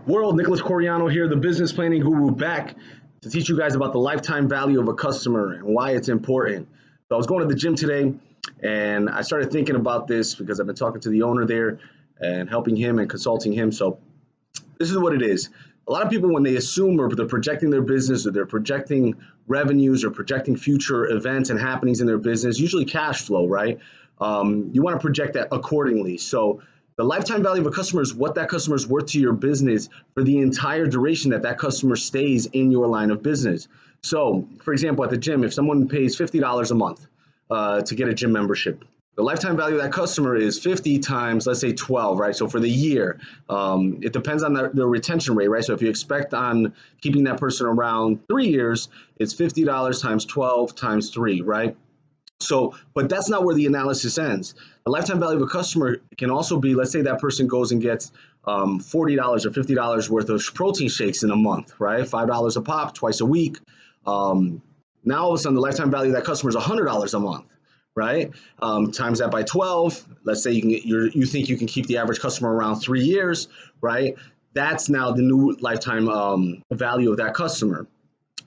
world? Nicholas Coriano here, the business planning guru, back to teach you guys about the lifetime value of a customer and why it's important. So I was going to the gym today and I started thinking about this because I've been talking to the owner there and helping him and consulting him. So this is what it is. A lot of people, when they assume or they're projecting their business or they're projecting revenues or projecting future events and happenings in their business, usually cash flow, right? You want to project that accordingly. So the lifetime value of a customer is what that customer is worth to your business for the entire duration that that customer stays in your line of business. So, for example, at the gym, if someone pays $50 a month to get a gym membership, the lifetime value of that customer is 50 times, let's say 12, right? So for the year, it depends on the retention rate, right? So if you expect on keeping that person around 3 years, it's $50 times 12 times 3, right? So, but that's not where the analysis ends. The lifetime value of a customer can also be, let's say that person goes and gets $40 or $50 worth of protein shakes in a month, right? $5 a pop, twice a week. Now all of a sudden the lifetime value of that customer is $100 a month, right? Times that by 12. Let's say you think you can keep the average customer around 3 years, right? That's now the new lifetime value of that customer.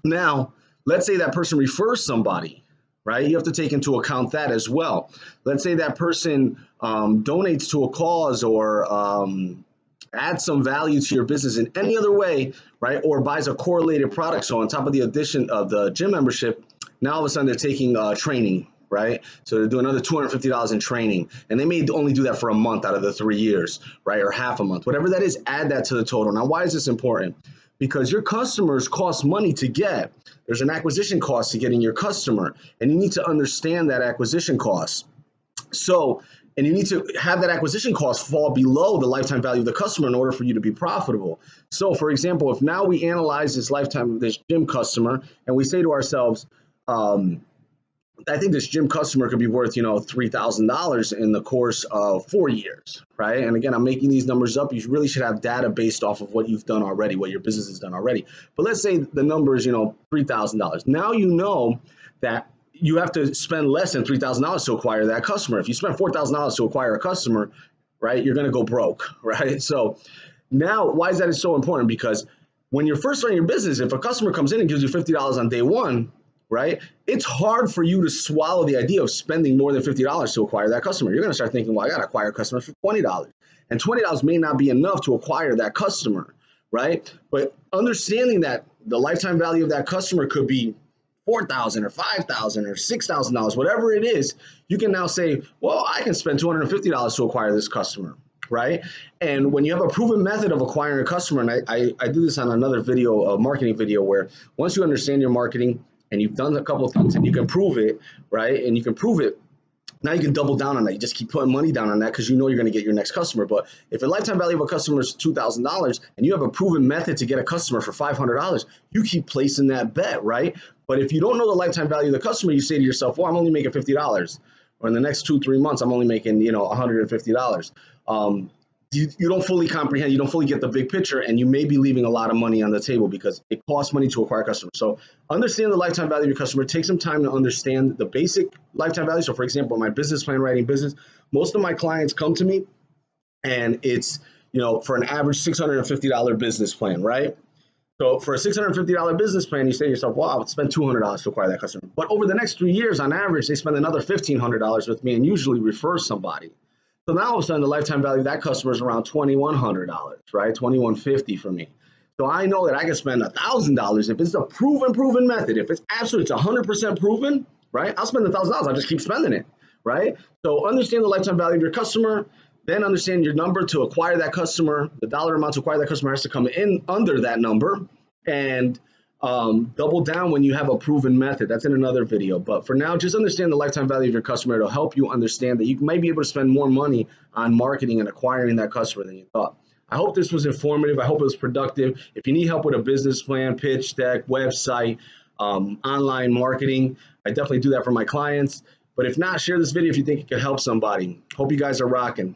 Now, let's say that person refers somebody, right? You have to take into account that as well. Let's say that person donates to a cause or adds some value to your business in any other way, right? Or buys a correlated product. So on top of the addition of the gym membership, now all of a sudden they're taking training, right? So they're doing another $250 in training, and they may only do that for a month out of the 3 years, right? Or half a month, whatever that is, add that to the total. Now, why is this important? Because your customers cost money to get. There's an acquisition cost to getting your customer, and you need to understand that acquisition cost. So, and you need to have that acquisition cost fall below the lifetime value of the customer in order for you to be profitable. So, for example, if now we analyze this lifetime of this gym customer and we say to ourselves, I think this gym customer could be worth, $3,000 in the course of 4 years, right? And again, I'm making these numbers up. You really should have data based off of what you've done already, what your business has done already. But let's say the number is, $3,000. Now you know that you have to spend less than $3,000 to acquire that customer. If you spend $4,000 to acquire a customer, right, you're going to go broke, right? So now, why is that so important? Because when you're first starting your business, if a customer comes in and gives you $50 on day one, right, it's hard for you to swallow the idea of spending more than $50 to acquire that customer. You're going to start thinking, well, I got to acquire customers for $20. And $20 may not be enough to acquire that customer, right? But understanding that the lifetime value of that customer could be $4,000 or $5,000 or $6,000, whatever it is, you can now say, well, I can spend $250 to acquire this customer, right? And when you have a proven method of acquiring a customer, and I do this on another video, a marketing video, where once you understand your marketing, and you've done a couple of things and you can prove it, right? And you can prove it, now you can double down on that. You just keep putting money down on that because you know you're going to get your next customer. But if a lifetime value of a customer is $2,000 and you have a proven method to get a customer for $500, you keep placing that bet, right? But if you don't know the lifetime value of the customer, you say to yourself, well, I'm only making $50. Or in the next 2-3 months, I'm only making, $150. You don't fully comprehend, you don't fully get the big picture, and you may be leaving a lot of money on the table because it costs money to acquire customers. So understand the lifetime value of your customer. Take some time to understand the basic lifetime value. So for example, my business plan writing business, most of my clients come to me and it's, for an average $650 business plan, right? So for a $650 business plan, you say to yourself, wow, I would spend $200 to acquire that customer. But over the next 3 years, on average, they spend another $1,500 with me and usually refer somebody. So now all of a sudden the lifetime value of that customer is around $2,100, right? $2,150 for me. So I know that I can spend $1,000 if it's a proven method. If it's absolutely, it's 100% proven, right? I'll spend $1,000. I'll just keep spending it, right? So understand the lifetime value of your customer, then understand your number to acquire that customer. The dollar amount to acquire that customer has to come in under that number, and double down when you have a proven method. That's in another video. But for now, just understand the lifetime value of your customer. It'll help you understand that you might be able to spend more money on marketing and acquiring that customer than you thought. I hope this was informative. I hope it was productive. If you need help with a business plan, pitch deck, website, online marketing, I definitely do that for my clients. But if not, share this video if you think it could help somebody. Hope you guys are rocking.